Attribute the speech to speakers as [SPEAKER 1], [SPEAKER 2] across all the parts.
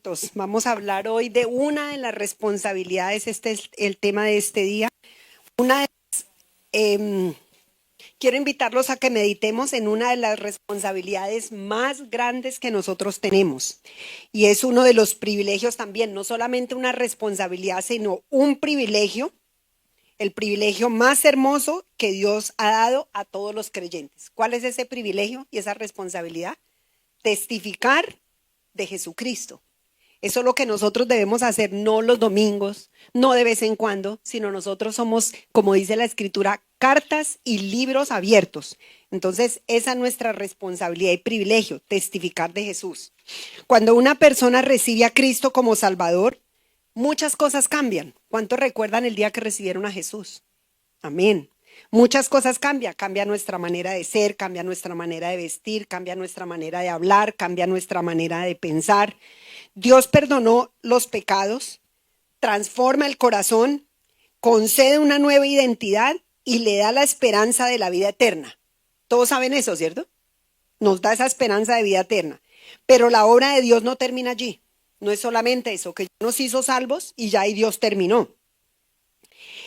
[SPEAKER 1] hermanitos. Vamos a hablar hoy de una de las responsabilidades, este es el tema de este día. Quiero invitarlos a que meditemos en una de las responsabilidades más grandes que nosotros tenemos. Y es uno de los privilegios también, no solamente una responsabilidad, sino un privilegio, el privilegio más hermoso que Dios ha dado a todos los creyentes. ¿Cuál es ese privilegio y esa responsabilidad? Testificar de Jesucristo. Eso es lo que nosotros debemos hacer, no los domingos, no de vez en cuando, sino nosotros somos, como dice la Escritura, cartas y libros abiertos. Entonces, esa es nuestra responsabilidad y privilegio, testificar de Jesús. Cuando una persona recibe a Cristo como Salvador, muchas cosas cambian. ¿Cuántos recuerdan el día que recibieron a Jesús? Amén. Muchas cosas cambian, cambia nuestra manera de ser, cambia nuestra manera de vestir, cambia nuestra manera de hablar, cambia nuestra manera de pensar. Dios perdonó los pecados, transforma el corazón, concede una nueva identidad y le da la esperanza de la vida eterna. Todos saben eso, ¿cierto? Nos da esa esperanza de vida eterna. Pero la obra de Dios no termina allí. No es solamente eso, que nos hizo salvos y ya ahí Dios terminó.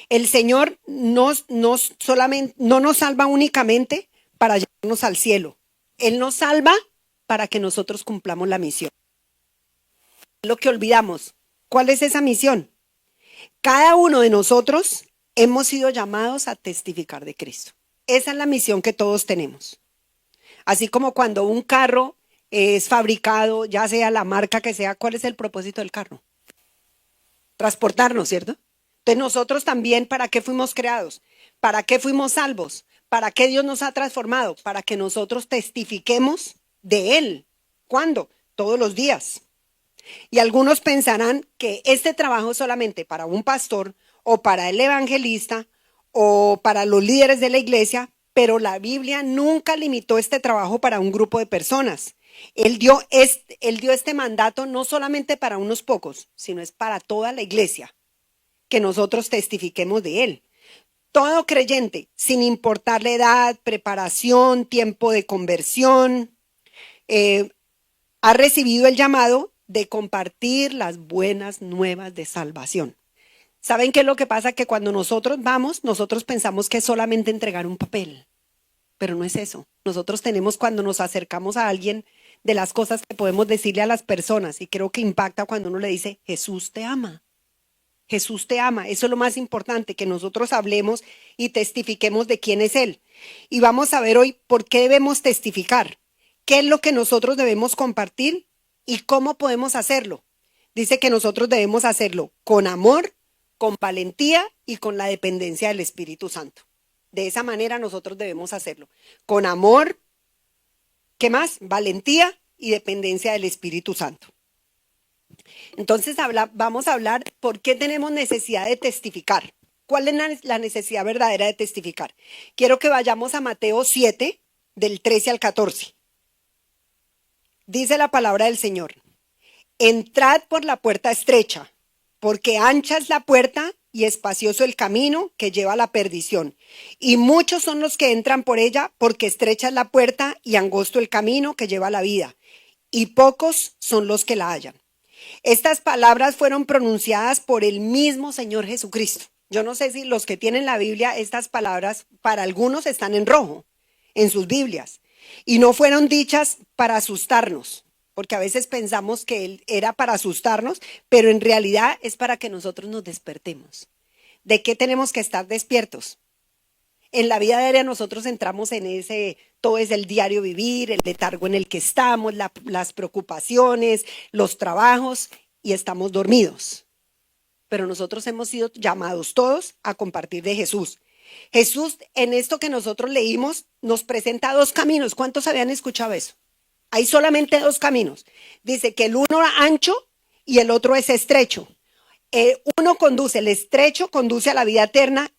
[SPEAKER 1] El Señor no nos salva únicamente para llevarnos al cielo. Él nos salva para que nosotros cumplamos la misión. Lo que olvidamos. ¿Cuál es esa misión? Cada uno de nosotros hemos sido llamados a testificar de Cristo. Esa es la misión que todos tenemos. Así como cuando un carro es fabricado, ya sea la marca que sea, ¿cuál es el propósito del carro? Transportarnos, ¿cierto? Entonces nosotros también, ¿para qué fuimos creados? ¿Para qué fuimos salvos? ¿Para qué Dios nos ha transformado? Para que nosotros testifiquemos de Él. ¿Cuándo? Todos los días. Y algunos pensarán que este trabajo es solamente para un pastor o para el evangelista o para los líderes de la iglesia, pero la Biblia nunca limitó este trabajo para un grupo de personas. Él dio este mandato no solamente para unos pocos, sino es para toda la iglesia, que nosotros testifiquemos de Él. Todo creyente, sin importar la edad, preparación, tiempo de conversión, ha recibido el llamado de compartir las buenas nuevas de salvación. ¿Saben qué es lo que pasa? Que cuando nosotros vamos, nosotros pensamos que es solamente entregar un papel, pero no es eso. Nosotros tenemos, cuando nos acercamos a alguien, de las cosas que podemos decirle a las personas, y creo que impacta cuando uno le dice, Jesús te ama. Jesús te ama. Eso es lo más importante, que nosotros hablemos y testifiquemos de quién es Él. Y vamos a ver hoy por qué debemos testificar. ¿Qué es lo que nosotros debemos compartir y cómo podemos hacerlo? Dice que nosotros debemos hacerlo con amor, con valentía y con la dependencia del Espíritu Santo. De esa manera nosotros debemos hacerlo. Con amor, ¿qué más? Valentía y dependencia del Espíritu Santo. Entonces vamos a hablar por qué tenemos necesidad de testificar. ¿Cuál es la necesidad verdadera de testificar? Quiero que vayamos a Mateo 7, del 13 al 14. Dice la palabra del Señor: entrad por la puerta estrecha, porque ancha es la puerta y espacioso el camino que lleva a la perdición. Y muchos son los que entran por ella, porque estrecha es la puerta y angosto el camino que lleva a la vida. Y pocos son los que la hallan. Estas palabras fueron pronunciadas por el mismo Señor Jesucristo. Yo no sé si los que tienen la Biblia, estas palabras para algunos están en rojo en sus Biblias. Y no fueron dichas para asustarnos, porque a veces pensamos que Él era para asustarnos, pero en realidad es para que nosotros nos despertemos. ¿De qué tenemos que estar despiertos? En la vida diaria nosotros entramos en todo es el diario vivir, el letargo en el que estamos, las preocupaciones, los trabajos, y estamos dormidos. Pero nosotros hemos sido llamados todos a compartir de Jesús. Jesús, en esto que nosotros leímos, nos presenta dos caminos. ¿Cuántos habían escuchado eso? Hay solamente dos caminos. Dice que el uno ancho y el otro es estrecho. Uno conduce, el estrecho conduce a la vida eterna,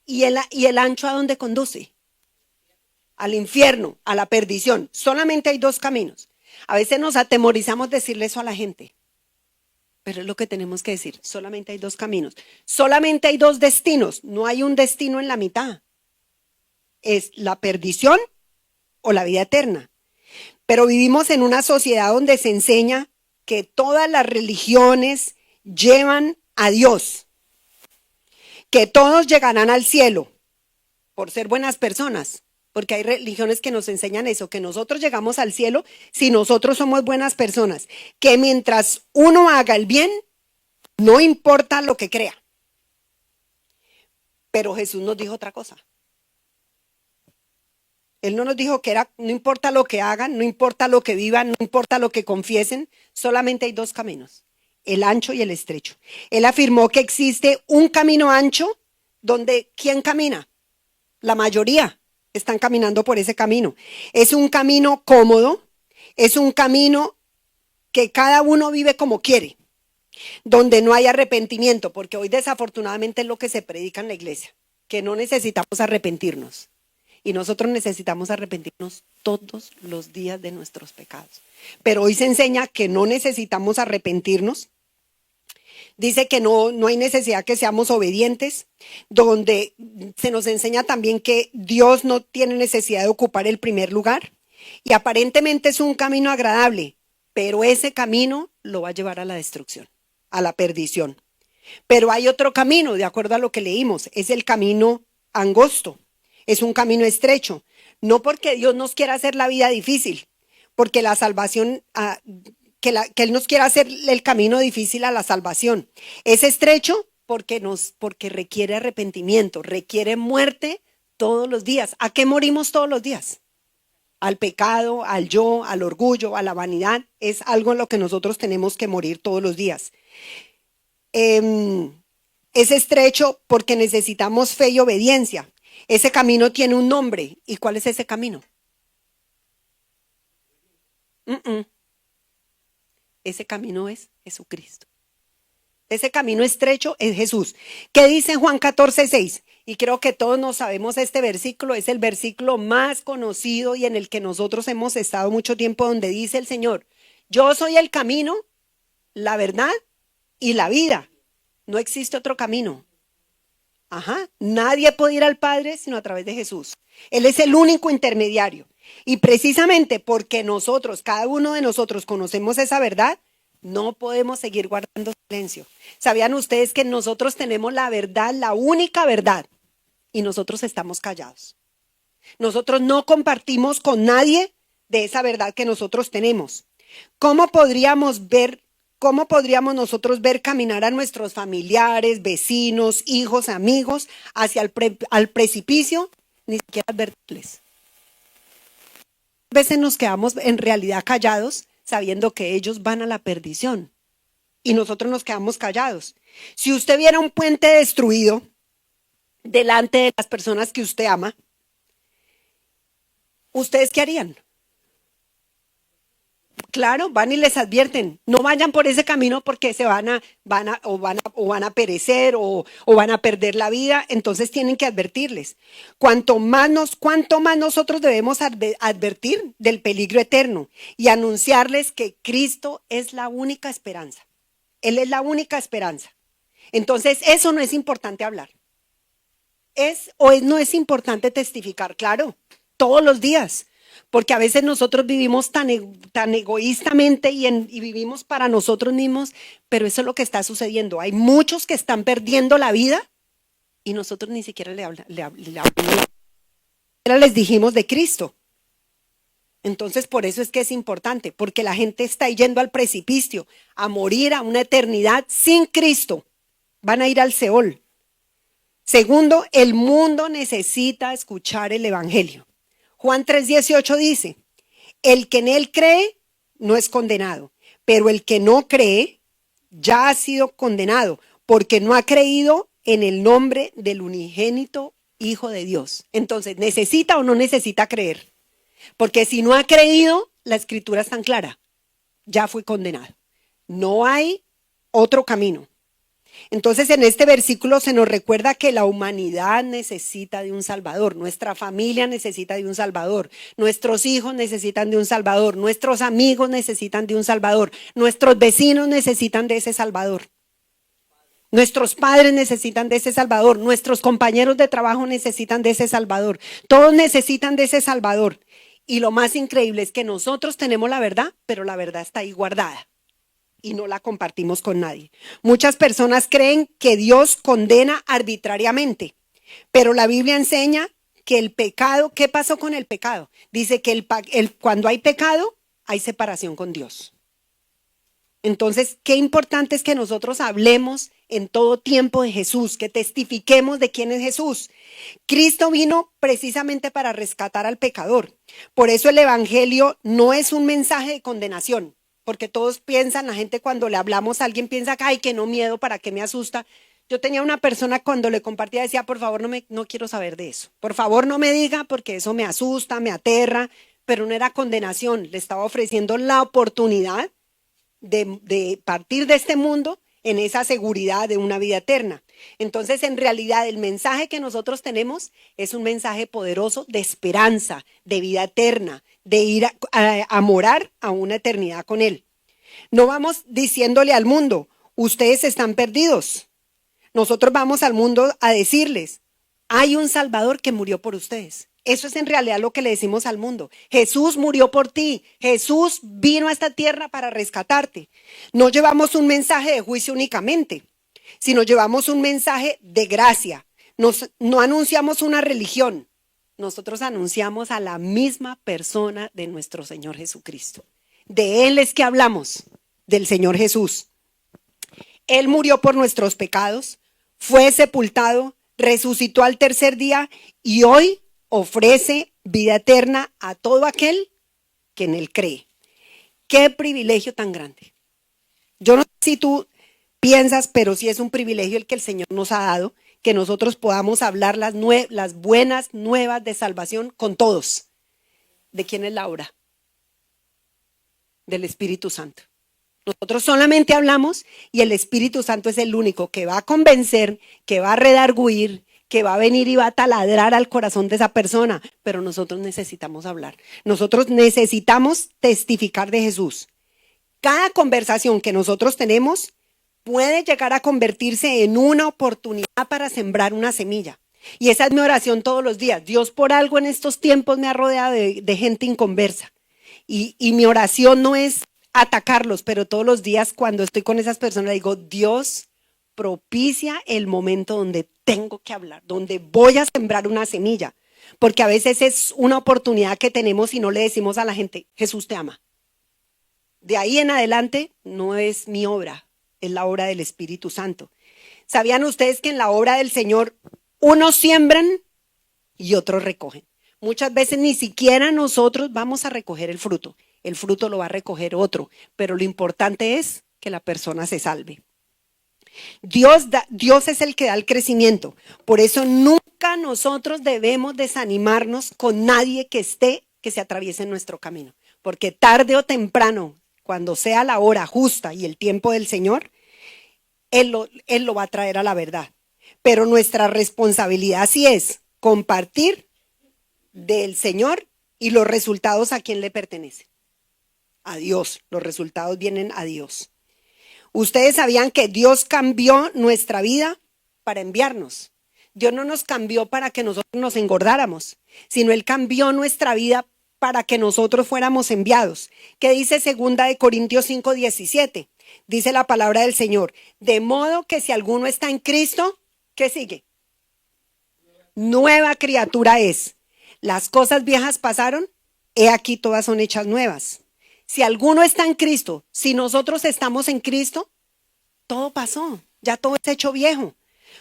[SPEAKER 1] y el ancho, ¿a dónde conduce? Al infierno, a la perdición. Solamente hay dos caminos. A veces nos atemorizamos decirle eso a la gente, pero es lo que tenemos que decir. Solamente hay dos caminos. Solamente hay dos destinos. No hay un destino en la mitad. Es la perdición o la vida eterna. Pero vivimos en una sociedad donde se enseña que todas las religiones llevan a Dios, que todos llegarán al cielo por ser buenas personas, porque hay religiones que nos enseñan eso, que nosotros llegamos al cielo si nosotros somos buenas personas, que mientras uno haga el bien, no importa lo que crea. Pero Jesús nos dijo otra cosa. Él no nos dijo que no importa lo que hagan, no importa lo que vivan, no importa lo que confiesen, solamente hay dos caminos, el ancho y el estrecho. Él afirmó que existe un camino ancho donde ¿quién camina? La mayoría están caminando por ese camino. Es un camino cómodo, es un camino que cada uno vive como quiere, donde no hay arrepentimiento, porque hoy desafortunadamente es lo que se predica en la iglesia, que no necesitamos arrepentirnos. Y nosotros necesitamos arrepentirnos todos los días de nuestros pecados. Pero hoy se enseña que no necesitamos arrepentirnos. Dice que no hay necesidad que seamos obedientes, donde se nos enseña también que Dios no tiene necesidad de ocupar el primer lugar. Y aparentemente es un camino agradable, pero ese camino lo va a llevar a la destrucción, a la perdición. Pero hay otro camino, de acuerdo a lo que leímos, es el camino angosto. Es un camino estrecho, no porque Dios nos quiera hacer la vida difícil, porque la salvación, que Él nos quiera hacer el camino difícil a la salvación. Es estrecho porque requiere arrepentimiento, requiere muerte todos los días. ¿A qué morimos todos los días? Al pecado, al yo, al orgullo, a la vanidad. Es algo en lo que nosotros tenemos que morir todos los días. Es estrecho porque necesitamos fe y obediencia. Ese camino tiene un nombre. ¿Y cuál es ese camino? Ese camino es Jesucristo. Ese camino estrecho es Jesús. ¿Qué dice Juan 14:6? Y creo que todos nos sabemos este versículo. Es el versículo más conocido y en el que nosotros hemos estado mucho tiempo, donde dice el Señor: yo soy el camino, la verdad y la vida. No existe otro camino. Nadie puede ir al Padre sino a través de Jesús. Él es el único intermediario. Y precisamente porque nosotros, cada uno de nosotros conocemos esa verdad, no podemos seguir guardando silencio. ¿Sabían ustedes que nosotros tenemos la verdad, la única verdad, y nosotros estamos callados? Nosotros no compartimos con nadie de esa verdad que nosotros tenemos. ¿Cómo podríamos nosotros ver caminar a nuestros familiares, vecinos, hijos, amigos hacia al precipicio? Ni siquiera advertirles. A veces nos quedamos en realidad callados sabiendo que ellos van a la perdición y nosotros nos quedamos callados. Si usted viera un puente destruido delante de las personas que usted ama, ¿ustedes qué harían? Claro, van y les advierten, no vayan por ese camino porque se van a perecer o van a perder la vida. Entonces tienen que advertirles. Cuanto más nosotros debemos advertir del peligro eterno y anunciarles que Cristo es la única esperanza. Él es la única esperanza. Entonces eso no es importante hablar. No es importante testificar, claro, todos los días. Porque a veces nosotros vivimos tan egoístamente y vivimos para nosotros mismos, pero eso es lo que está sucediendo. Hay muchos que están perdiendo la vida y nosotros ni siquiera les dijimos de Cristo. Entonces por eso es que es importante, porque la gente está yendo al precipicio, a morir a una eternidad sin Cristo. Van a ir al Seol. Segundo, el mundo necesita escuchar el evangelio. Juan 3:18 dice: el que en él cree no es condenado, pero el que no cree ya ha sido condenado, porque no ha creído en el nombre del unigénito Hijo de Dios. Entonces, ¿necesita o no necesita creer? Porque si no ha creído, la escritura es tan clara: ya fue condenado. No hay otro camino. Entonces en este versículo se nos recuerda que la humanidad necesita de un Salvador, nuestra familia necesita de un Salvador, nuestros hijos necesitan de un Salvador, nuestros amigos necesitan de un Salvador, nuestros vecinos necesitan de ese Salvador, nuestros padres necesitan de ese Salvador, nuestros compañeros de trabajo necesitan de ese Salvador, todos necesitan de ese Salvador. Y lo más increíble es que nosotros tenemos la verdad, pero la verdad está ahí guardada. y no la compartimos con nadie. Muchas personas creen que Dios condena arbitrariamente, pero la Biblia enseña que el pecado, ¿qué pasó con el pecado? Dice que cuando hay pecado, hay separación con Dios. Entonces, qué importante es que nosotros hablemos en todo tiempo de Jesús, que testifiquemos de quién es Jesús. Cristo vino precisamente para rescatar al pecador. Por eso el Evangelio no es un mensaje de condenación, porque todos piensan, la gente cuando le hablamos a alguien piensa, ay, que no miedo, ¿para qué me asusta? Yo tenía una persona cuando le compartía, decía, por favor, no quiero saber de eso. Por favor, no me diga, porque eso me asusta, me aterra, pero no era condenación. Le estaba ofreciendo la oportunidad de partir de este mundo en esa seguridad de una vida eterna. Entonces, en realidad, el mensaje que nosotros tenemos es un mensaje poderoso de esperanza, de vida eterna, de ir a morar a una eternidad con Él. No vamos diciéndole al mundo, ustedes están perdidos. Nosotros vamos al mundo a decirles, hay un Salvador que murió por ustedes. Eso es en realidad lo que le decimos al mundo. Jesús murió por ti. Jesús vino a esta tierra para rescatarte. No llevamos un mensaje de juicio únicamente, sino llevamos un mensaje de gracia. No anunciamos una religión. Nosotros anunciamos a la misma persona de nuestro Señor Jesucristo. De Él es que hablamos, del Señor Jesús. Él murió por nuestros pecados, fue sepultado, resucitó al tercer día y hoy ofrece vida eterna a todo aquel que en Él cree. ¡Qué privilegio tan grande! Yo no sé si tú piensas, pero sí es un privilegio el que el Señor nos ha dado, que nosotros podamos hablar las buenas nuevas de salvación con todos. ¿De quién es la obra? Del Espíritu Santo. Nosotros solamente hablamos y el Espíritu Santo es el único que va a convencer, que va a redarguir, que va a venir y va a taladrar al corazón de esa persona, pero nosotros necesitamos hablar. Nosotros necesitamos testificar de Jesús. Cada conversación que nosotros tenemos puede llegar a convertirse en una oportunidad para sembrar una semilla. Y esa es mi oración todos los días. Dios, por algo en estos tiempos me ha rodeado de gente inconversa. Y mi oración no es atacarlos, pero todos los días cuando estoy con esas personas digo, Dios, propicia el momento donde tengo que hablar, donde voy a sembrar una semilla, porque a veces es una oportunidad que tenemos y no le decimos a la gente, Jesús te ama. De ahí en adelante no es mi obra, es la obra del Espíritu Santo. ¿Sabían ustedes que en la obra del Señor unos siembran y otros recogen? Muchas veces ni siquiera nosotros vamos a recoger el fruto lo va a recoger otro, pero lo importante es que la persona se salve. Dios es el que da el crecimiento, por eso nunca nosotros debemos desanimarnos con nadie que se atraviese en nuestro camino, porque tarde o temprano, cuando sea la hora justa y el tiempo del Señor, Él lo va a traer a la verdad. Pero nuestra responsabilidad sí es compartir del Señor y los resultados a quién le pertenecen. A Dios, los resultados vienen a Dios. Ustedes sabían que Dios cambió nuestra vida para enviarnos. Dios no nos cambió para que nosotros nos engordáramos, sino Él cambió nuestra vida para que nosotros fuéramos enviados. ¿Qué dice 2 Corintios 5:17? Dice la palabra del Señor, de modo que si alguno está en Cristo, ¿qué sigue? Nueva criatura es. Las cosas viejas pasaron, he aquí todas son hechas nuevas. Si alguno está en Cristo, si nosotros estamos en Cristo, todo pasó, ya todo es hecho viejo.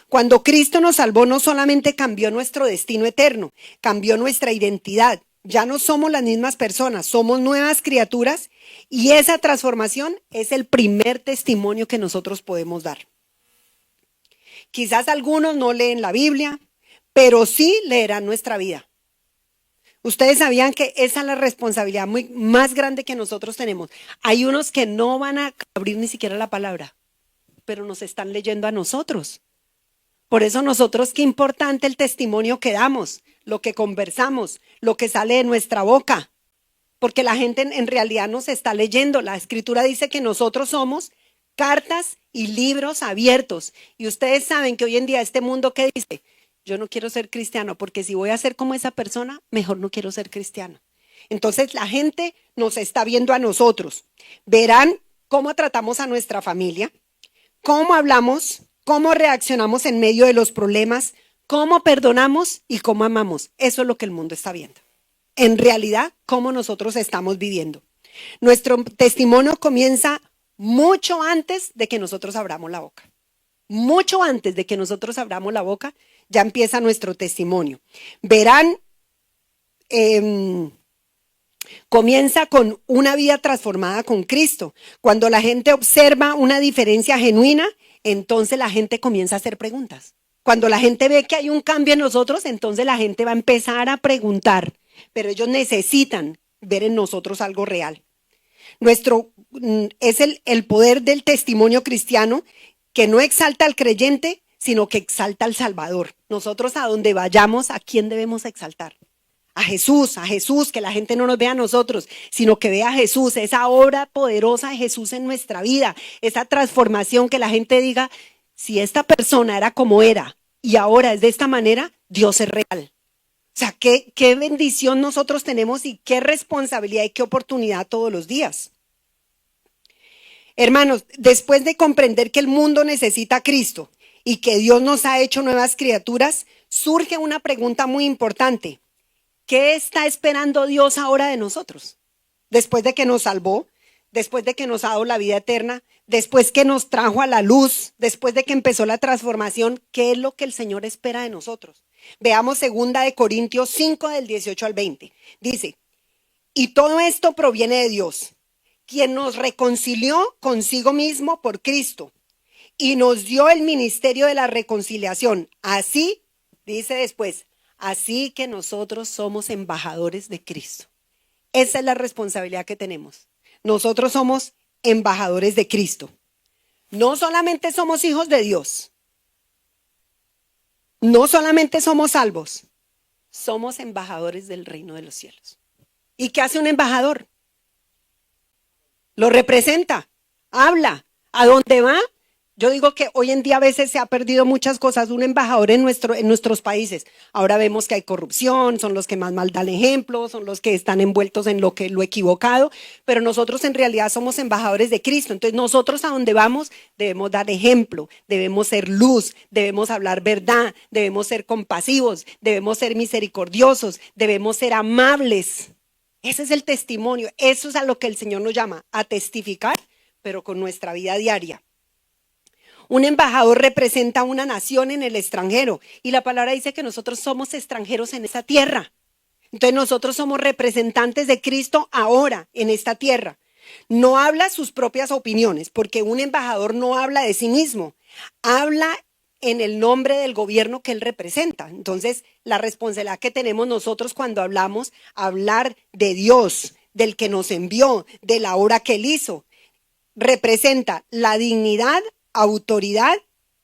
[SPEAKER 1] Cuando Cristo nos salvó, no solamente cambió nuestro destino eterno, cambió nuestra identidad. Ya no somos las mismas personas, somos nuevas criaturas y esa transformación es el primer testimonio que nosotros podemos dar. Quizás algunos no leen la Biblia, pero sí leerán nuestra vida. Ustedes sabían que esa es la responsabilidad más grande que nosotros tenemos. Hay unos que no van a abrir ni siquiera la palabra, pero nos están leyendo a nosotros. Por eso nosotros, qué importante el testimonio que damos, lo que conversamos, lo que sale de nuestra boca. Porque la gente en realidad nos está leyendo. La Escritura dice que nosotros somos cartas y libros abiertos. Y ustedes saben que hoy en día este mundo, ¿qué dice? Yo no quiero ser cristiano, porque si voy a ser como esa persona, mejor no quiero ser cristiano. Entonces la gente nos está viendo a nosotros. Verán cómo tratamos a nuestra familia, cómo hablamos, cómo reaccionamos en medio de los problemas, cómo perdonamos y cómo amamos. Eso es lo que el mundo está viendo. En realidad, cómo nosotros estamos viviendo. Nuestro testimonio comienza mucho antes de que nosotros abramos la boca. Mucho antes de que nosotros abramos la boca, ya empieza nuestro testimonio. Verán, comienza con una vida transformada con Cristo. Cuando la gente observa una diferencia genuina, entonces la gente comienza a hacer preguntas. Cuando la gente ve que hay un cambio en nosotros, entonces la gente va a empezar a preguntar, pero ellos necesitan ver en nosotros algo real. Es el poder del testimonio cristiano que no exalta al creyente, sino que exalta al Salvador. Nosotros a donde vayamos, ¿a quién debemos exaltar? A Jesús, que la gente no nos vea a nosotros, sino que vea a Jesús, esa obra poderosa de Jesús en nuestra vida, esa transformación, que la gente diga, si esta persona era como era y ahora es de esta manera, Dios es real. O sea, qué bendición nosotros tenemos y qué responsabilidad y qué oportunidad todos los días. Hermanos, después de comprender que el mundo necesita a Cristo y que Dios nos ha hecho nuevas criaturas, surge una pregunta muy importante. ¿Qué está esperando Dios ahora de nosotros? Después de que nos salvó, después de que nos ha dado la vida eterna, después que nos trajo a la luz, después de que empezó la transformación, ¿qué es lo que el Señor espera de nosotros? Veamos 2 Corintios 5 del 18 al 20. Dice, y todo esto proviene de Dios, quien nos reconcilió consigo mismo por Cristo y nos dio el ministerio de la reconciliación. Así, dice después, así que nosotros somos embajadores de Cristo. Esa es la responsabilidad que tenemos. Nosotros somos embajadores de Cristo. No solamente somos hijos de Dios. No solamente somos salvos. Somos embajadores del reino de los cielos. ¿Y qué hace un embajador? Lo representa, habla. ¿A dónde va? Yo digo que hoy en día a veces se ha perdido muchas cosas. Un embajador en nuestros países. Ahora vemos que hay corrupción, son los que más mal dan ejemplo, son los que están envueltos en lo equivocado, pero nosotros en realidad somos embajadores de Cristo. Entonces nosotros a donde vamos debemos dar ejemplo, debemos ser luz, debemos hablar verdad, debemos ser compasivos, debemos ser misericordiosos, debemos ser amables. Ese es el testimonio, eso es a lo que el Señor nos llama, a testificar, pero con nuestra vida diaria. Un embajador representa a una nación en el extranjero y la palabra dice que nosotros somos extranjeros en esta tierra. Entonces nosotros somos representantes de Cristo ahora en esta tierra. No habla sus propias opiniones, porque un embajador no habla de sí mismo, habla en el nombre del gobierno que él representa. Entonces la responsabilidad que tenemos nosotros cuando hablamos, hablar de Dios, del que nos envió, de la obra que él hizo, representa la dignidad, autoridad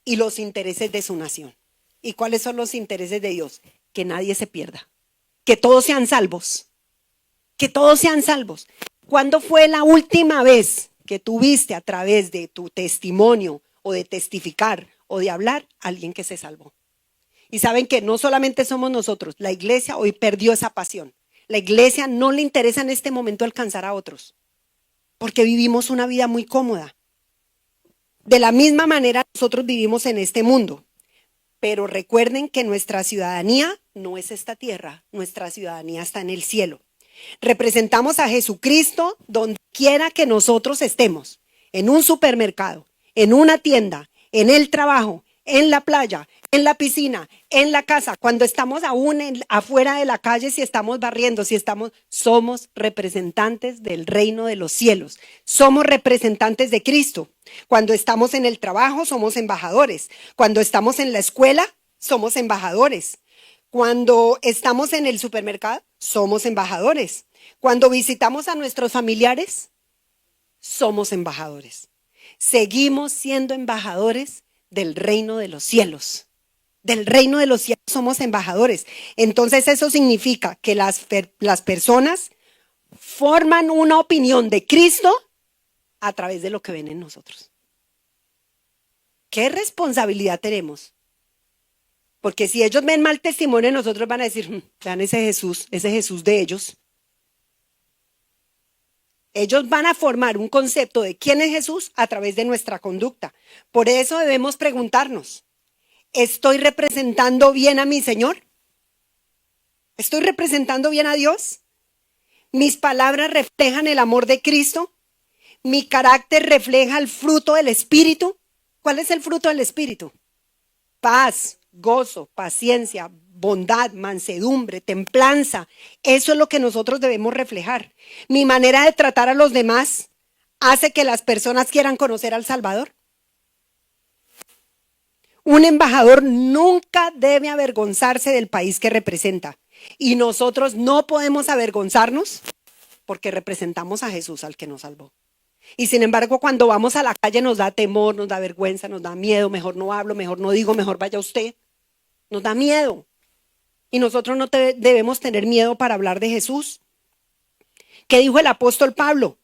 [SPEAKER 1] y los intereses de su nación. ¿Y cuáles son los intereses de Dios? Que nadie se pierda, que todos sean salvos, que todos sean salvos. ¿Cuándo fue la última vez que tuviste a través de tu testimonio o de testificar o de hablar a alguien que se salvó? Y saben que no solamente somos nosotros, la iglesia hoy perdió esa pasión. La iglesia no le interesa en este momento alcanzar a otros, porque vivimos una vida muy cómoda. De la misma manera nosotros vivimos en este mundo, pero recuerden que nuestra ciudadanía no es esta tierra, nuestra ciudadanía está en el cielo. Representamos a Jesucristo donde quiera que nosotros estemos, en un supermercado, en una tienda, en el trabajo, en la playa, en la piscina, en la casa, cuando estamos aún afuera de la calle, si estamos barriendo, somos representantes del reino de los cielos, somos representantes de Cristo. Cuando estamos en el trabajo, somos embajadores. Cuando estamos en la escuela, somos embajadores. Cuando estamos en el supermercado, somos embajadores. Cuando visitamos a nuestros familiares, somos embajadores. Seguimos siendo embajadores del reino de los cielos. Del reino de los cielos somos embajadores. Entonces eso significa que las personas forman una opinión de Cristo a través de lo que ven en nosotros. ¿Qué responsabilidad tenemos? Porque si ellos ven mal testimonio, nosotros van a decir, vean ese Jesús de ellos. Ellos van a formar un concepto de quién es Jesús a través de nuestra conducta. Por eso debemos preguntarnos, ¿estoy representando bien a mi Señor? ¿Estoy representando bien a Dios? ¿Mis palabras reflejan el amor de Cristo? ¿Mi carácter refleja el fruto del Espíritu? ¿Cuál es el fruto del Espíritu? Paz, gozo, paciencia, bondad, mansedumbre, templanza. Eso es lo que nosotros debemos reflejar. Mi manera de tratar a los demás hace que las personas quieran conocer al Salvador. Un embajador nunca debe avergonzarse del país que representa. Y nosotros no podemos avergonzarnos porque representamos a Jesús, al que nos salvó. Y sin embargo, cuando vamos a la calle nos da temor, nos da vergüenza, nos da miedo. Mejor no hablo, mejor no digo, mejor vaya usted. Nos da miedo. Y nosotros no debemos tener miedo para hablar de Jesús. ¿Qué dijo el apóstol Pablo?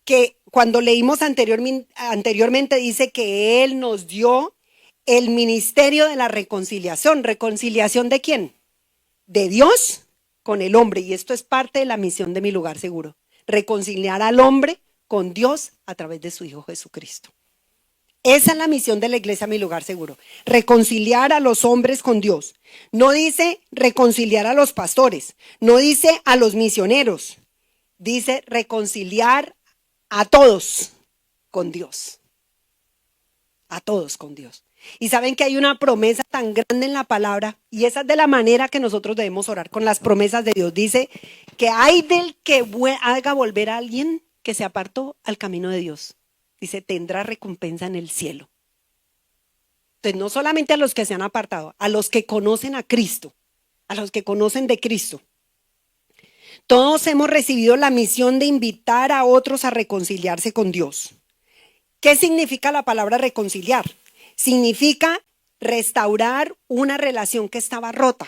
[SPEAKER 1] Que cuando leímos anteriormente dice que Él nos dio el ministerio de la reconciliación. ¿Reconciliación de quién? De Dios con el hombre. Y esto es parte de la misión de Mi Lugar Seguro. Reconciliar al hombre con Dios a través de su Hijo Jesucristo. Esa es la misión de la iglesia Mi Lugar Seguro. Reconciliar a los hombres con Dios. No dice reconciliar a los pastores. No dice a los misioneros. Dice reconciliar a todos con Dios. A todos con Dios. Y saben que hay una promesa tan grande en la palabra, y esa es de la manera que nosotros debemos orar con las promesas de Dios. Dice que hay del que haga volver a alguien que se apartó al camino de Dios. Dice, tendrá recompensa en el cielo. Entonces, no solamente a los que se han apartado, a los que conocen a Cristo, a los que conocen de Cristo. Todos hemos recibido la misión de invitar a otros a reconciliarse con Dios. ¿Qué significa la palabra reconciliar? Significa restaurar una relación que estaba rota.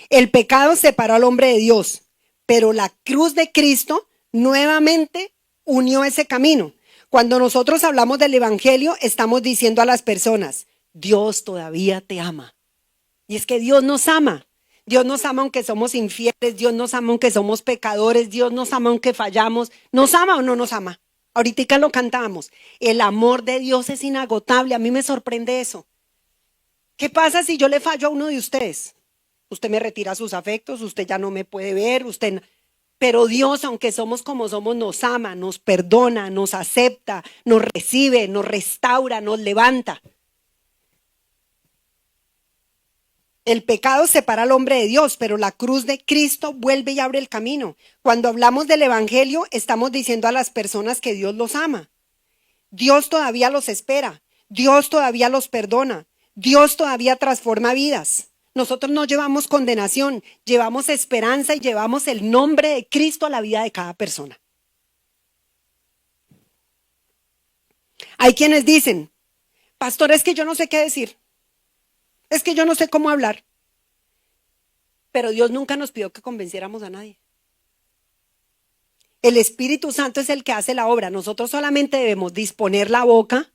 [SPEAKER 1] El pecado separó al hombre de Dios, pero la cruz de Cristo nuevamente unió ese camino. Cuando nosotros hablamos del evangelio, estamos diciendo a las personas, Dios todavía te ama. Y es que Dios nos ama. Dios nos ama aunque somos infieles, Dios nos ama aunque somos pecadores, Dios nos ama aunque fallamos. ¿Nos ama o no nos ama? Ahorita lo cantábamos. El amor de Dios es inagotable. A mí me sorprende eso. ¿Qué pasa si yo le fallo a uno de ustedes? Usted me retira sus afectos, usted ya no me puede ver, Pero Dios, aunque somos como somos, nos ama, nos perdona, nos acepta, nos recibe, nos restaura, nos levanta. El pecado separa al hombre de Dios, pero la cruz de Cristo vuelve y abre el camino. Cuando hablamos del evangelio, estamos diciendo a las personas que Dios los ama. Dios todavía los espera. Dios todavía los perdona. Dios todavía transforma vidas. Nosotros no llevamos condenación, llevamos esperanza y llevamos el nombre de Cristo a la vida de cada persona. Hay quienes dicen, pastor, es que yo no sé qué decir. Es que yo no sé cómo hablar. Pero Dios nunca nos pidió que convenciéramos a nadie. El Espíritu Santo es el que hace la obra. Nosotros solamente debemos disponer la boca.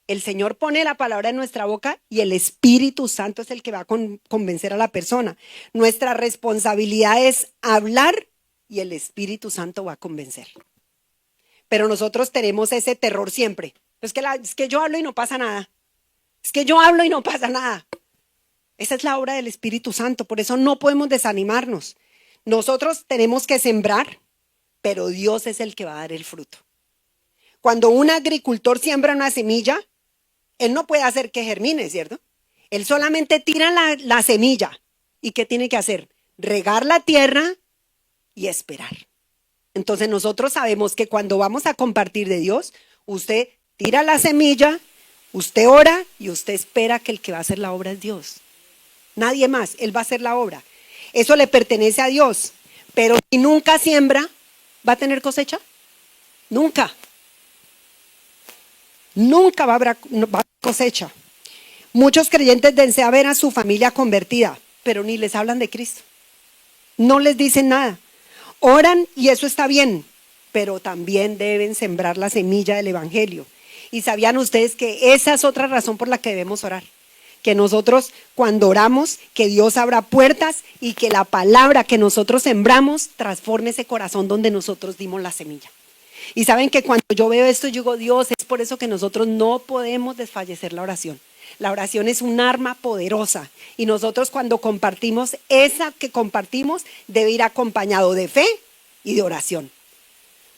[SPEAKER 1] El Señor pone la palabra en nuestra boca y el Espíritu Santo es el que va a convencer a la persona. Nuestra responsabilidad es hablar y el Espíritu Santo va a convencer. Pero nosotros tenemos ese terror siempre. Es que yo hablo y no pasa nada. Es que yo hablo y no pasa nada. Esa es la obra del Espíritu Santo, por eso no podemos desanimarnos. Nosotros tenemos que sembrar, pero Dios es el que va a dar el fruto. Cuando un agricultor siembra una semilla, él no puede hacer que germine, ¿cierto? Él solamente tira la semilla. ¿Y qué tiene que hacer? Regar la tierra y esperar. Entonces nosotros sabemos que cuando vamos a compartir de Dios, usted tira la semilla, usted ora y usted espera que el que va a hacer la obra es Dios. Nadie más, Él va a hacer la obra. Eso le pertenece a Dios. Pero si nunca siembra, ¿va a tener cosecha? Nunca. Nunca va a haber cosecha. Muchos creyentes desean ver a su familia convertida, pero ni les hablan de Cristo. No les dicen nada. Oran y eso está bien, pero también deben sembrar la semilla del evangelio. Y sabían ustedes que esa es otra razón por la que debemos orar. que nosotros cuando oramos, que Dios abra puertas y que la palabra que nosotros sembramos transforme ese corazón donde nosotros dimos la semilla. Y saben que cuando yo veo esto, yo digo, Dios, es por eso que nosotros no podemos desfallecer la oración. La oración es un arma poderosa y nosotros cuando compartimos, esa que compartimos debe ir acompañado de fe y de oración.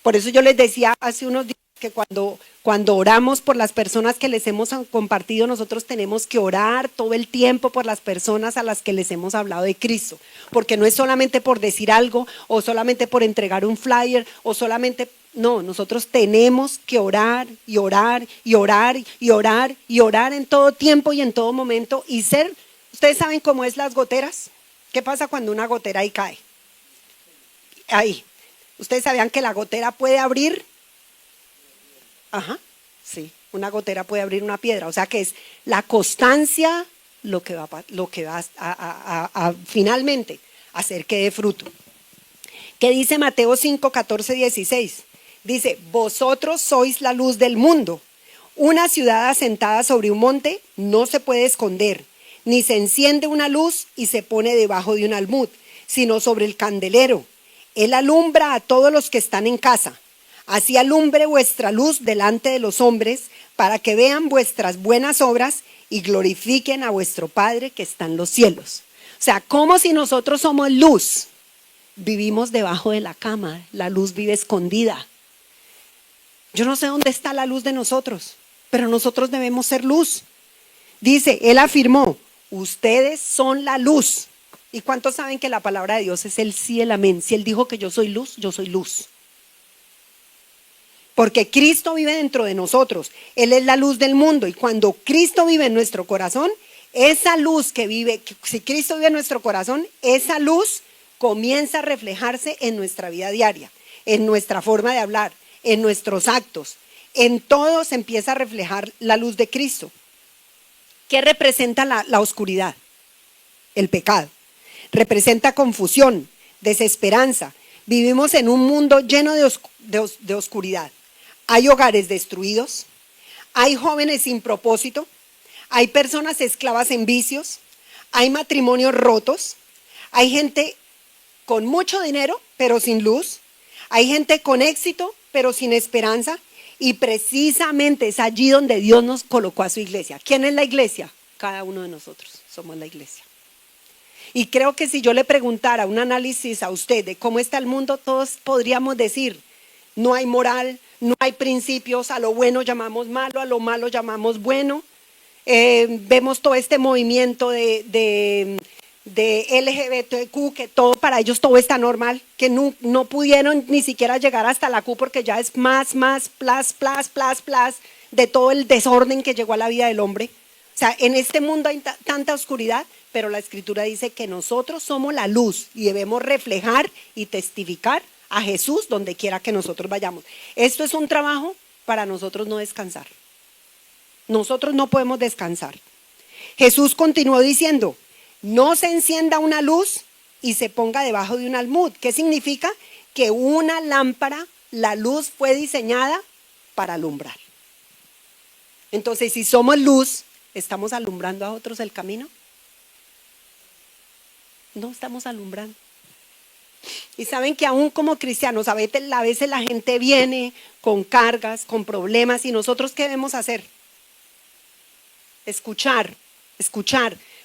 [SPEAKER 1] Por eso yo les decía hace unos días que cuando oramos por las personas que les hemos compartido, nosotros tenemos que orar todo el tiempo por las personas a las que les hemos hablado de Cristo. Porque no es solamente por decir algo o solamente por entregar un flyer o solamente... No, nosotros tenemos que orar y orar y orar y orar y orar en todo tiempo y en todo momento y ser... ¿Ustedes saben cómo es las goteras? ¿Qué pasa cuando una gotera ahí cae? Ahí. ¿Ustedes sabían que la gotera puede abrir? Ajá, sí, una gotera puede abrir una piedra. O sea que es la constancia lo que va a finalmente hacer que dé fruto. ¿Qué dice Mateo 5, 14, 16? Dice, vosotros sois la luz del mundo. Una ciudad asentada sobre un monte no se puede esconder, ni se enciende una luz y se pone debajo de un almud, sino sobre el candelero. Él alumbra a todos los que están en casa. Así alumbre vuestra luz delante de los hombres, para que vean vuestras buenas obras y glorifiquen a vuestro Padre que está en los cielos. O sea, como si nosotros somos luz, vivimos debajo de la cama, la luz vive escondida. Yo no sé dónde está la luz de nosotros, pero nosotros debemos ser luz. Dice, él afirmó, ustedes son la luz. ¿Y cuántos saben que la palabra de Dios es el sí y el amén? Si él dijo que yo soy luz, yo soy luz. Porque Cristo vive dentro de nosotros. Él es la luz del mundo. Y cuando Cristo vive en nuestro corazón, esa luz que vive, si Cristo vive en nuestro corazón, esa luz comienza a reflejarse en nuestra vida diaria, en nuestra forma de hablar, en nuestros actos. En todo se empieza a reflejar la luz de Cristo. ¿Qué representa la oscuridad? El pecado. Representa confusión, desesperanza. Vivimos en un mundo lleno de oscuridad. Hay hogares destruidos, hay jóvenes sin propósito, hay personas esclavas en vicios, hay matrimonios rotos, hay gente con mucho dinero pero sin luz, hay gente con éxito pero sin esperanza y precisamente es allí donde Dios nos colocó a su iglesia. ¿Quién es la iglesia? Cada uno de nosotros somos la iglesia. Y creo que si yo le preguntara un análisis a usted de cómo está el mundo, todos podríamos decir, no hay moral, no hay principios, a lo bueno llamamos malo, a lo malo llamamos bueno. Vemos todo este movimiento de LGBTQ, que todo para ellos todo está normal, que no pudieron ni siquiera llegar hasta la Q porque ya es más, plus, de todo el desorden que llegó a la vida del hombre. O sea, en este mundo hay tanta oscuridad, pero la Escritura dice que nosotros somos la luz y debemos reflejar y testificar a Jesús donde quiera que nosotros vayamos. Esto es un trabajo para nosotros no descansar. Nosotros no podemos descansar. Jesús continuó diciendo, no se encienda una luz y se ponga debajo de un almud. ¿Qué significa? Que una lámpara, la luz fue diseñada para alumbrar. Entonces, si somos luz, ¿estamos alumbrando a otros el camino? No estamos alumbrando. Y saben que aún como cristianos, a veces la gente viene con cargas, con problemas, y nosotros ¿qué debemos hacer? Escuchar.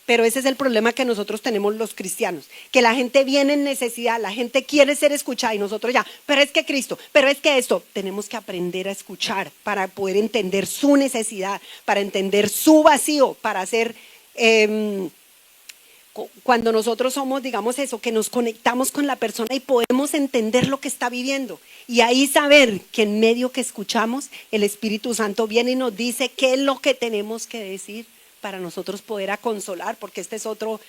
[SPEAKER 1] Pero ese es el problema que nosotros tenemos los cristianos, que la gente viene en necesidad, la gente quiere ser escuchada y nosotros ya, pero es que Cristo, pero es que esto, tenemos que aprender a escuchar para poder entender su necesidad, para entender su vacío, para hacer... cuando nosotros somos, digamos eso, que nos conectamos con la persona y podemos entender lo que está viviendo. Y ahí saber que en medio que escuchamos, el Espíritu Santo viene y nos dice qué es lo que tenemos que decir para nosotros poder a consolar, porque este es otro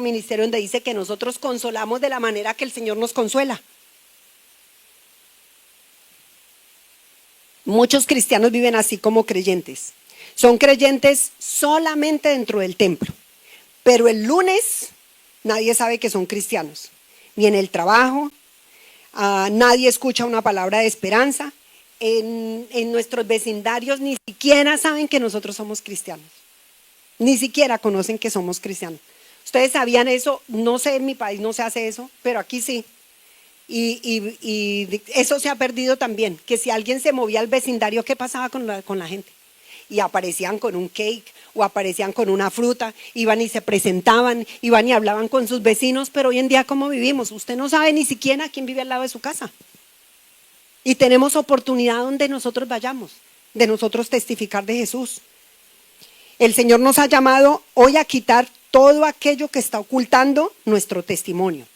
[SPEAKER 1] ministerio donde dice que nosotros consolamos de la manera que el Señor nos consuela. Muchos cristianos viven así como creyentes. Son creyentes solamente dentro del templo. Pero el lunes nadie sabe que son cristianos, ni en el trabajo, nadie escucha una palabra de esperanza, en nuestros vecindarios ni siquiera saben que nosotros somos cristianos. Ni siquiera conocen que somos cristianos. ¿Ustedes sabían eso? No sé, en mi país no se hace eso, pero aquí sí. Y eso se ha perdido también, que si alguien se movía al vecindario, ¿qué pasaba con la gente? Y aparecían con un cake o aparecían con una fruta, iban y se presentaban, iban y hablaban con sus vecinos, pero hoy en día ¿cómo vivimos? Usted no sabe ni siquiera quién vive al lado de su casa. Y tenemos oportunidad donde nosotros vayamos, de nosotros testificar de Jesús. El Señor nos ha llamado hoy a quitar todo aquello que está ocultando nuestro testimonio.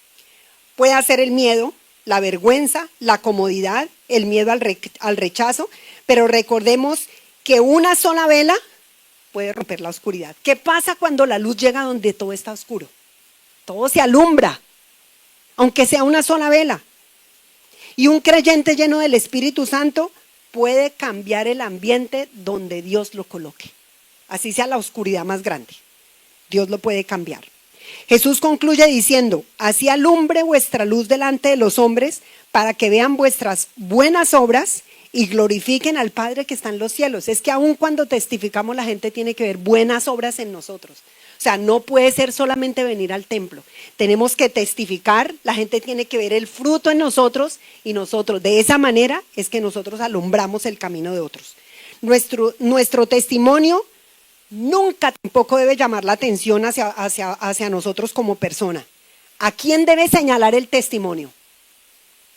[SPEAKER 1] Puede ser el miedo, la vergüenza, la comodidad, el miedo al rechazo, pero recordemos que una sola vela puede romper la oscuridad. ¿Qué pasa cuando la luz llega donde todo está oscuro? Todo se alumbra, aunque sea una sola vela. Y un creyente lleno del Espíritu Santo puede cambiar el ambiente donde Dios lo coloque. Así sea la oscuridad más grande. Dios lo puede cambiar. Jesús concluye diciendo, así alumbre vuestra luz delante de los hombres para que vean vuestras buenas obras y glorifiquen al Padre que está en los cielos. Es que aun cuando testificamos, la gente tiene que ver buenas obras en nosotros. O sea, no puede ser solamente venir al templo. Tenemos que testificar, la gente tiene que ver el fruto en nosotros y nosotros, de esa manera es que nosotros alumbramos el camino de otros. Nuestro testimonio nunca tampoco debe llamar la atención hacia nosotros como persona. ¿A quién debe señalar el testimonio?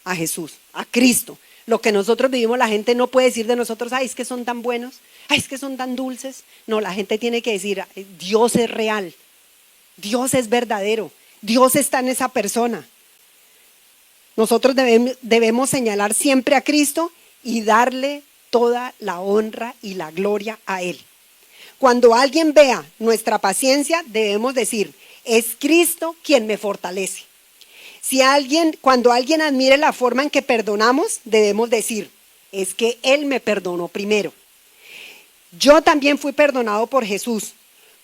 [SPEAKER 1] A Jesús, a Cristo. Lo que nosotros vivimos, la gente no puede decir de nosotros, ay, es que son tan buenos, ay, es que son tan dulces. No, la gente tiene que decir, Dios es real, Dios es verdadero, Dios está en esa persona. Nosotros debemos señalar siempre a Cristo y darle toda la honra y la gloria a Él. Cuando alguien vea nuestra paciencia, debemos decir, es Cristo quien me fortalece. Cuando alguien admire la forma en que perdonamos, debemos decir, es que Él me perdonó primero. Yo también fui perdonado por Jesús.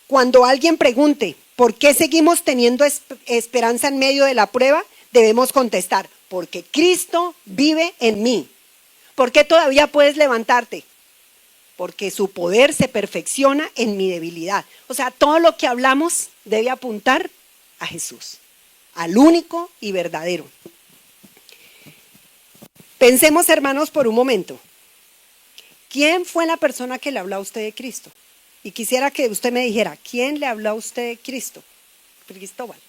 [SPEAKER 1] Cuando alguien pregunte, ¿por qué seguimos teniendo esperanza en medio de la prueba? Debemos contestar, porque Cristo vive en mí. ¿Por qué todavía puedes levantarte? Porque su poder se perfecciona en mi debilidad. O sea, todo lo que hablamos debe apuntar a Jesús, al único y verdadero. Pensemos, hermanos, por un momento. ¿Quién fue la persona que le habló a usted de Cristo? Y quisiera que usted me dijera, ¿quién le habló a usted de Cristo? Cristóbal.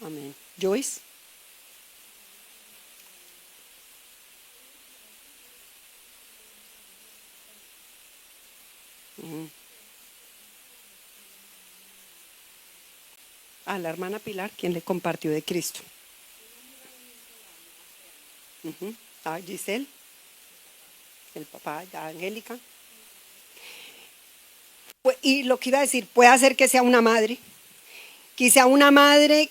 [SPEAKER 1] Amén. Joyce. A la hermana Pilar, quien le compartió de Cristo. A Giselle, el papá de Angélica. Y lo que iba a decir, puede ser que sea una madre, quizá una madre,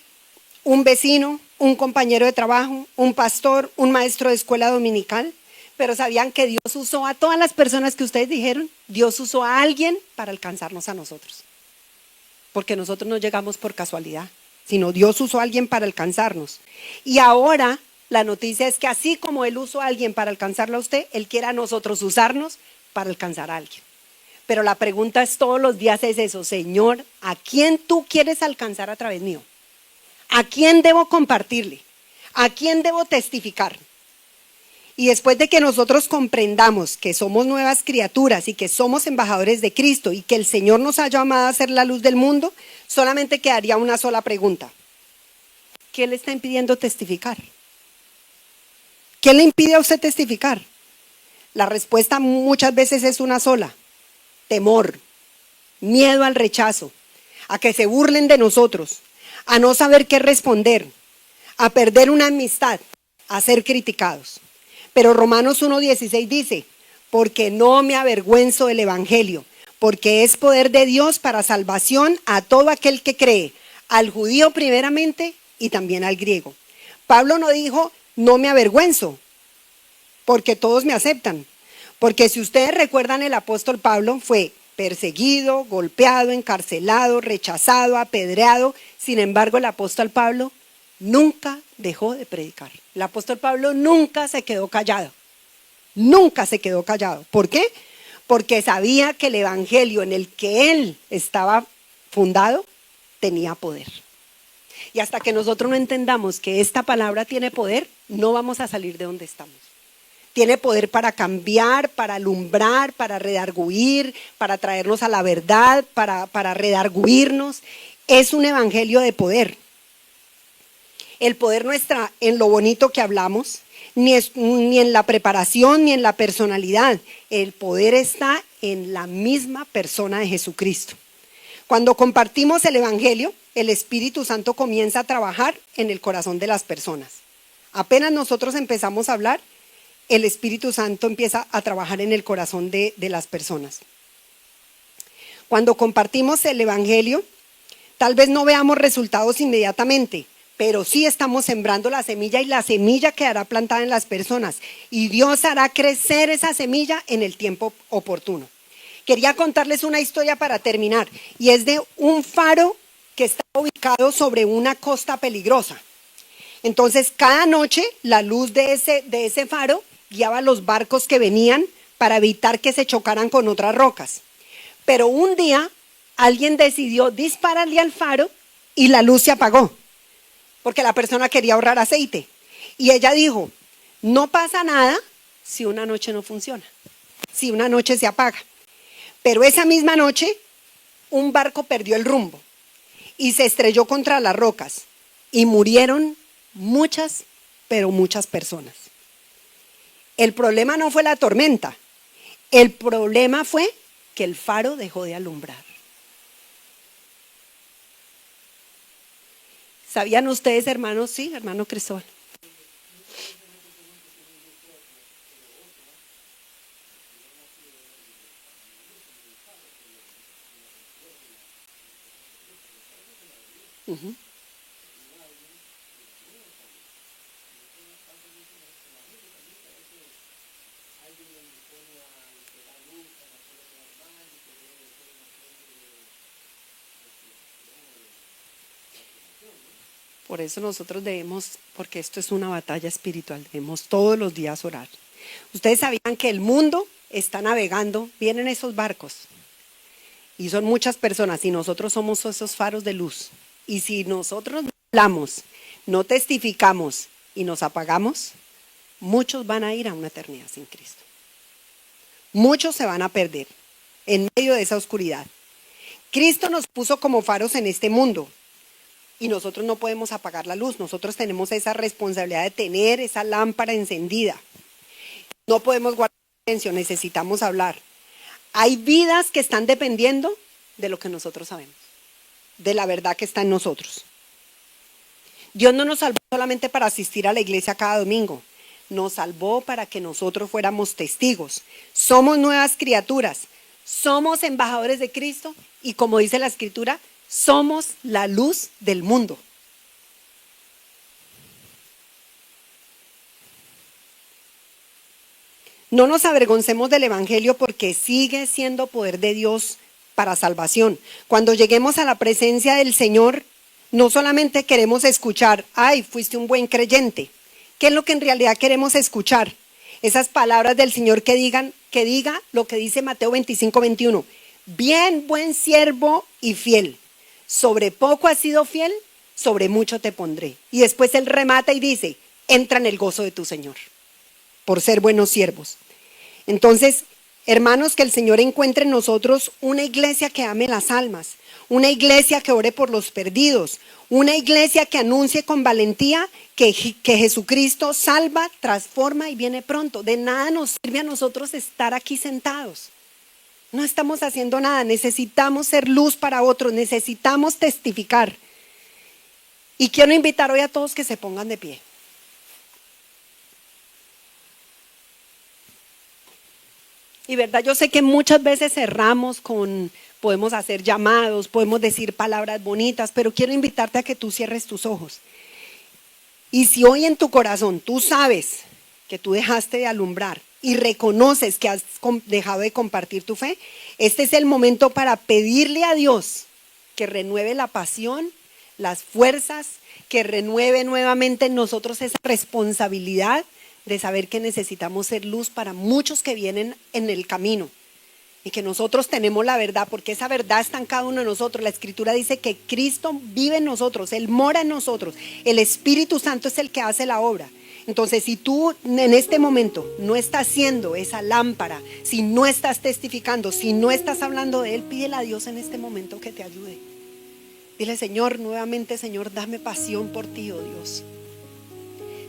[SPEAKER 1] un vecino, un compañero de trabajo, un pastor, un maestro de escuela dominical, pero sabían que Dios usó a todas las personas que ustedes dijeron, Dios usó a alguien para alcanzarnos a nosotros. Porque nosotros no llegamos por casualidad, sino Dios usó a alguien para alcanzarnos. Y ahora la noticia es que así como Él usó a alguien para alcanzarlo a usted, Él quiere a nosotros usarnos para alcanzar a alguien. Pero la pregunta es todos los días es eso, Señor, ¿a quién tú quieres alcanzar a través mío? ¿A quién debo compartirle? ¿A quién debo testificar? Y después de que nosotros comprendamos que somos nuevas criaturas y que somos embajadores de Cristo y que el Señor nos ha llamado a ser la luz del mundo, solamente quedaría una sola pregunta. ¿Qué le está impidiendo testificar? ¿Qué le impide a usted testificar? La respuesta muchas veces es una sola. Temor, miedo al rechazo, a que se burlen de nosotros, a no saber qué responder, a perder una amistad, a ser criticados. Pero Romanos 1:16 dice, porque no me avergüenzo del evangelio, porque es poder de Dios para salvación a todo aquel que cree, al judío primeramente y también al griego. Pablo no dijo, no me avergüenzo, porque todos me aceptan. Porque si ustedes recuerdan, el apóstol Pablo fue perseguido, golpeado, encarcelado, rechazado, apedreado. Sin embargo, el apóstol Pablo nunca dejó de predicar. El apóstol Pablo nunca se quedó callado. Nunca se quedó callado. ¿Por qué? Porque sabía que el evangelio en el que él estaba fundado tenía poder. Y hasta que nosotros no entendamos que esta palabra tiene poder, no vamos a salir de donde estamos. Tiene poder para cambiar, para alumbrar, para redarguir, para traernos a la verdad, para redarguirnos. Es un evangelio de poder. El poder no está en lo bonito que hablamos, ni en la preparación, ni en la personalidad. El poder está en la misma persona de Jesucristo. Cuando compartimos el evangelio, el Espíritu Santo comienza a trabajar en el corazón de las personas. Apenas nosotros empezamos a hablar, el Espíritu Santo empieza a trabajar en el corazón de las personas. Cuando compartimos el evangelio, tal vez no veamos resultados inmediatamente, pero sí estamos sembrando la semilla y la semilla quedará plantada en las personas. Y Dios hará crecer esa semilla en el tiempo oportuno. Quería contarles una historia para terminar, y es de un faro que está ubicado sobre una costa peligrosa. Entonces, cada noche la luz de ese faro guiaba los barcos que venían para evitar que se chocaran con otras rocas. Pero un día alguien decidió dispararle al faro y la luz se apagó, porque la persona quería ahorrar aceite. Y ella dijo, no pasa nada si una noche no funciona, si una noche se apaga. Pero esa misma noche un barco perdió el rumbo y se estrelló contra las rocas y murieron muchas, pero muchas personas. El problema no fue la tormenta, el problema fue que el faro dejó de alumbrar. ¿Sabían ustedes, hermanos? Sí, hermano Cristóbal. Uh-huh. Por eso nosotros debemos, porque esto es una batalla espiritual, debemos todos los días orar. Ustedes sabían que el mundo está navegando, vienen esos barcos y son muchas personas y nosotros somos esos faros de luz. Y si nosotros no hablamos, no testificamos y nos apagamos, muchos van a ir a una eternidad sin Cristo. Muchos se van a perder en medio de esa oscuridad. Cristo nos puso como faros en este mundo. Y nosotros no podemos apagar la luz, nosotros tenemos esa responsabilidad de tener esa lámpara encendida. No podemos guardar silencio, necesitamos hablar. Hay vidas que están dependiendo de lo que nosotros sabemos, de la verdad que está en nosotros. Dios no nos salvó solamente para asistir a la iglesia cada domingo, nos salvó para que nosotros fuéramos testigos. Somos nuevas criaturas, somos embajadores de Cristo y como dice la Escritura, somos la luz del mundo. No nos avergoncemos del evangelio porque sigue siendo poder de Dios para salvación. Cuando lleguemos a la presencia del Señor, no solamente queremos escuchar, ay, fuiste un buen creyente. ¿Qué es lo que en realidad queremos escuchar? Esas palabras del Señor que diga lo que dice Mateo 25:21. Bien, buen siervo y fiel. Sobre poco has sido fiel, sobre mucho te pondré. Y después él remata y dice, entra en el gozo de tu Señor, por ser buenos siervos. Entonces, hermanos, que el Señor encuentre en nosotros una iglesia que ame las almas, una iglesia que ore por los perdidos, una iglesia que anuncie con valentía que Jesucristo salva, transforma y viene pronto. De nada nos sirve a nosotros estar aquí sentados. No estamos haciendo nada, necesitamos ser luz para otros, necesitamos testificar. Y quiero invitar hoy a todos que se pongan de pie. Y verdad, yo sé que muchas veces cerramos podemos hacer llamados, podemos decir palabras bonitas, pero quiero invitarte a que tú cierres tus ojos. Y si hoy en tu corazón tú sabes que tú dejaste de alumbrar, y reconoces que has dejado de compartir tu fe, este es el momento para pedirle a Dios que renueve la pasión, las fuerzas, que renueve nuevamente en nosotros esa responsabilidad de saber que necesitamos ser luz para muchos que vienen en el camino. Y que nosotros tenemos la verdad, porque esa verdad está en cada uno de nosotros. La Escritura dice que Cristo vive en nosotros, Él mora en nosotros. El Espíritu Santo es el que hace la obra. Entonces, si tú en este momento no estás siendo esa lámpara, si no estás testificando, si no estás hablando de Él, pídele a Dios en este momento que te ayude. Dile, Señor, nuevamente, Señor, dame pasión por ti, oh Dios.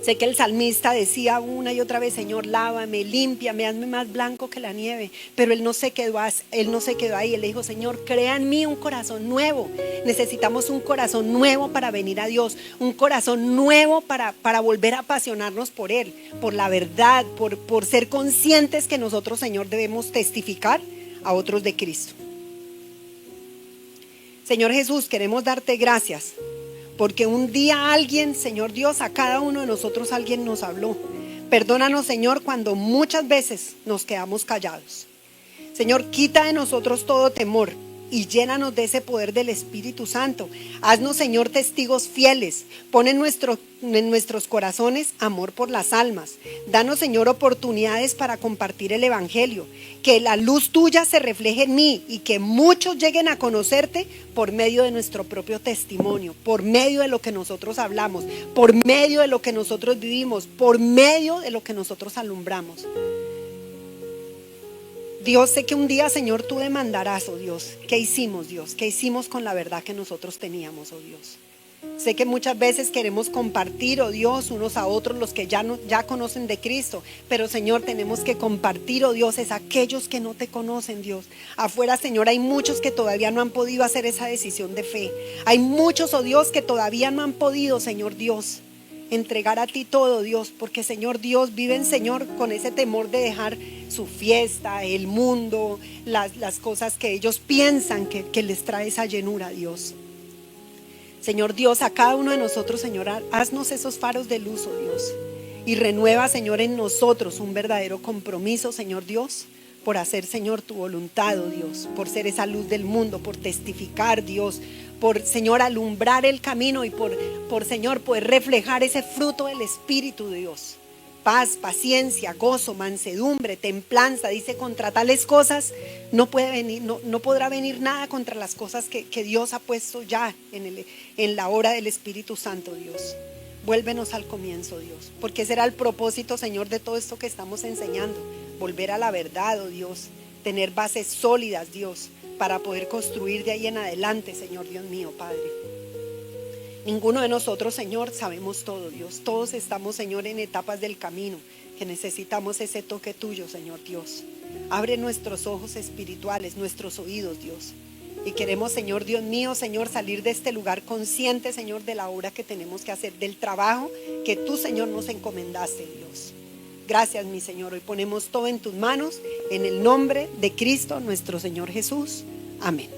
[SPEAKER 1] Sé que el salmista decía una y otra vez, Señor, lávame, límpiame, hazme más blanco que la nieve. Pero él no se quedó ahí. Él le dijo, Señor, crea en mí un corazón nuevo. Necesitamos un corazón nuevo para venir a Dios. Un corazón nuevo para volver a apasionarnos por Él, por la verdad, por ser conscientes que nosotros, Señor, debemos testificar a otros de Cristo. Señor Jesús, queremos darte gracias. Porque un día alguien, Señor Dios, a cada uno de nosotros alguien nos habló. Perdónanos, Señor, cuando muchas veces nos quedamos callados. Señor, quita de nosotros todo temor y llénanos de ese poder del Espíritu Santo. Haznos, Señor, testigos fieles. Pon en nuestros corazones amor por las almas. Danos, Señor, oportunidades para compartir el Evangelio. Que la luz tuya se refleje en mí y que muchos lleguen a conocerte por medio de nuestro propio testimonio, por medio de lo que nosotros hablamos, por medio de lo que nosotros vivimos, por medio de lo que nosotros alumbramos. Dios, sé que un día, Señor, tú demandarás, oh Dios, ¿qué hicimos, Dios? ¿Qué hicimos con la verdad que nosotros teníamos, oh Dios? Sé que muchas veces queremos compartir, oh Dios, unos a otros los que ya conocen de Cristo. Pero, Señor, tenemos que compartir, oh Dios, es aquellos que no te conocen, Dios. Afuera, Señor, hay muchos que todavía no han podido hacer esa decisión de fe. Hay muchos, oh Dios, que todavía no han podido, Señor Dios, entregar a ti todo, Dios, porque, Señor Dios, viven, Señor, con ese temor de dejar su fiesta, el mundo, las cosas que ellos piensan que les trae esa llenura, Dios. Señor Dios, a cada uno de nosotros, Señor, haznos esos faros de luz, oh Dios, y renueva, Señor, en nosotros un verdadero compromiso, Señor Dios, por hacer, Señor, tu voluntad, oh Dios, por ser esa luz del mundo, por testificar, Dios, por, Señor, alumbrar el camino y por Señor, poder reflejar ese fruto del Espíritu, Dios. Paz, paciencia, gozo, mansedumbre, templanza. Dice, contra tales cosas no podrá venir nada contra las cosas que Dios ha puesto ya en la hora del Espíritu Santo, Dios. Vuélvenos al comienzo, Dios, porque será el propósito, Señor, de todo esto que estamos enseñando. Volver a la verdad, oh Dios, tener bases sólidas, Dios, para poder construir de ahí en adelante, Señor Dios mío, Padre. Ninguno de nosotros, Señor, sabemos todo, Dios. Todos estamos, Señor, en etapas del camino que necesitamos ese toque tuyo, Señor Dios. Abre nuestros ojos espirituales, nuestros oídos, Dios. Y queremos, Señor Dios mío, Señor, salir de este lugar consciente, Señor, de la obra que tenemos que hacer, del trabajo que tú, Señor, nos encomendaste, Dios. Gracias, mi Señor. Hoy ponemos todo en tus manos, en el nombre de Cristo, nuestro Señor Jesús. Amén.